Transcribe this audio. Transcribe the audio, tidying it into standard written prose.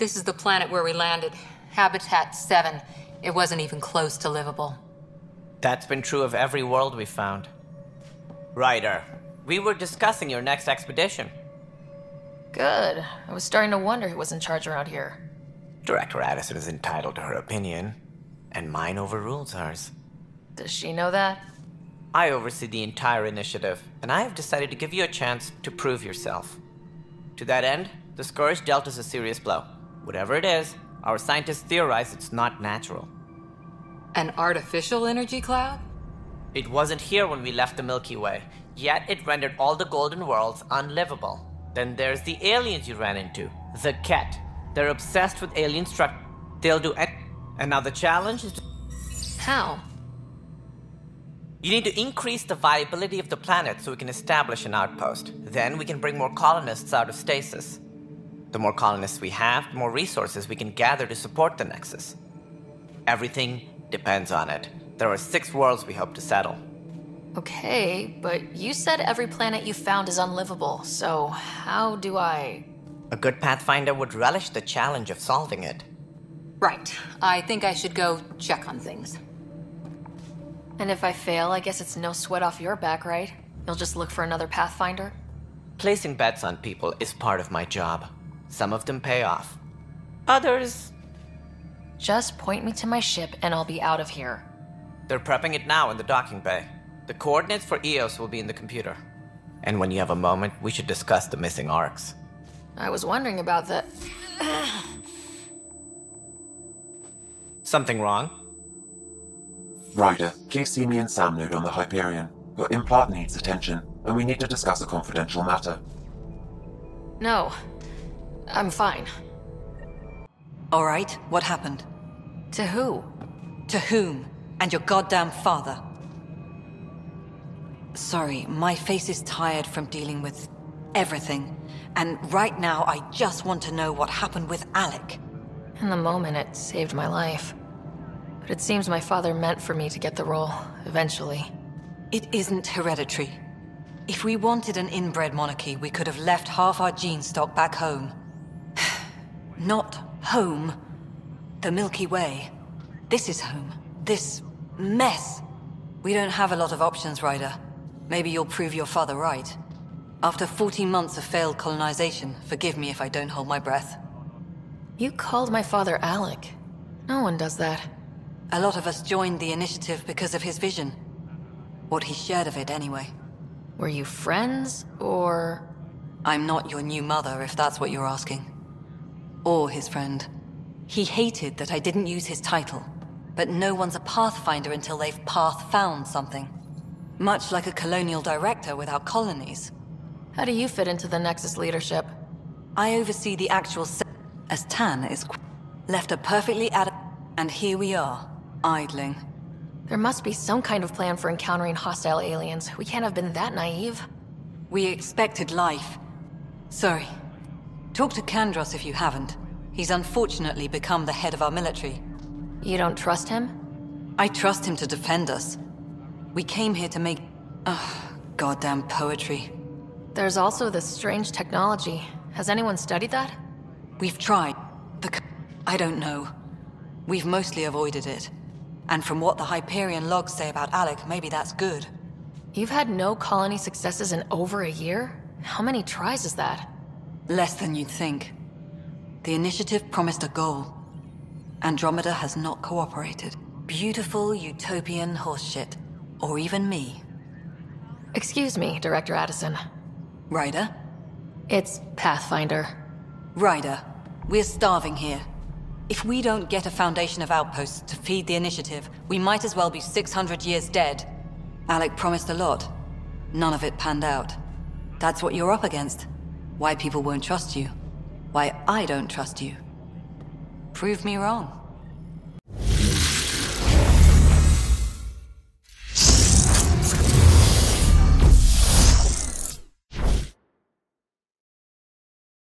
This is the planet where we landed. Habitat 7. It wasn't even close to livable. That's been true of every world we've found. Ryder, we were discussing your next expedition. Good. I was starting to wonder who was in charge around here. Director Addison is entitled to her opinion, and mine overrules hers. Does she know that? I oversee the entire initiative, and I have decided to give you a chance to prove yourself. To that end, the Scourge dealt us a serious blow. Whatever it is, our scientists theorize it's not natural. An artificial energy cloud? It wasn't here when we left the Milky Way, yet it rendered all the golden worlds unlivable. Then there's the aliens you ran into, the Ket. They're obsessed with alien They'll do it. And now the challenge is to... How? You need to increase the viability of the planet so we can establish an outpost. Then we can bring more colonists out of stasis. The more colonists we have, the more resources we can gather to support the Nexus. Everything depends on it. There are 6 worlds we hope to settle. Okay, but you said every planet you found is unlivable, so how do I... A good Pathfinder would relish the challenge of solving it. Right. I think I should go check on things. And if I fail, I guess it's no sweat off your back, right? You'll just look for another Pathfinder? Placing bets on people is part of my job. Some of them pay off. Others... Just point me to my ship and I'll be out of here. They're prepping it now in the docking bay. The coordinates for EOS will be in the computer. And when you have a moment, we should discuss the missing arcs. I was wondering about that. Something wrong? Ryder, please see me and Sam node on the Hyperion. Your implant needs attention, and we need to discuss a confidential matter. No. I'm fine. All right, what happened? To who? To whom? And your goddamn father. Sorry, my face is tired from dealing with everything. And right now, I just want to know what happened with Alec. In the moment, it saved my life. But it seems my father meant for me to get the role, eventually. It isn't hereditary. If we wanted an inbred monarchy, we could have left half our gene stock back home. Not home. The Milky Way. This is home. This mess. We don't have a lot of options, Ryder. Maybe you'll prove your father right. After 14 months of failed colonization, forgive me if I don't hold my breath. You called my father Alec. No one does that. A lot of us joined the initiative because of his vision. What he shared of it, anyway. Were you friends, or...? I'm not your new mother, if that's what you're asking. Or his friend. He hated that I didn't use his title. But no one's a Pathfinder until they've path-found something. Much like a colonial director without colonies. How do you fit into the Nexus leadership? I oversee the actual as Tann is left a perfectly and here we are, idling. There must be some kind of plan for encountering hostile aliens. We can't have been that naive. We expected life. Sorry. Talk to Kandros if you haven't. He's unfortunately become the head of our military. You don't trust him? I trust him to defend us. We came here to make... goddamn poetry. There's also this strange technology. Has anyone studied that? We've tried. I don't know. We've mostly avoided it. And from what the Hyperion logs say about Alec, maybe that's good. You've had no colony successes in over a year? How many tries is that? Less than you'd think. The initiative promised a goal. Andromeda has not cooperated. Beautiful utopian horseshit. Or even me. Excuse me, Director Addison. Ryder? It's Pathfinder. Ryder, we're starving here. If we don't get a foundation of outposts to feed the initiative, we might as well be 600 years dead. Alec promised a lot. None of it panned out. That's what you're up against. Why people won't trust you. Why I don't trust you. Prove me wrong.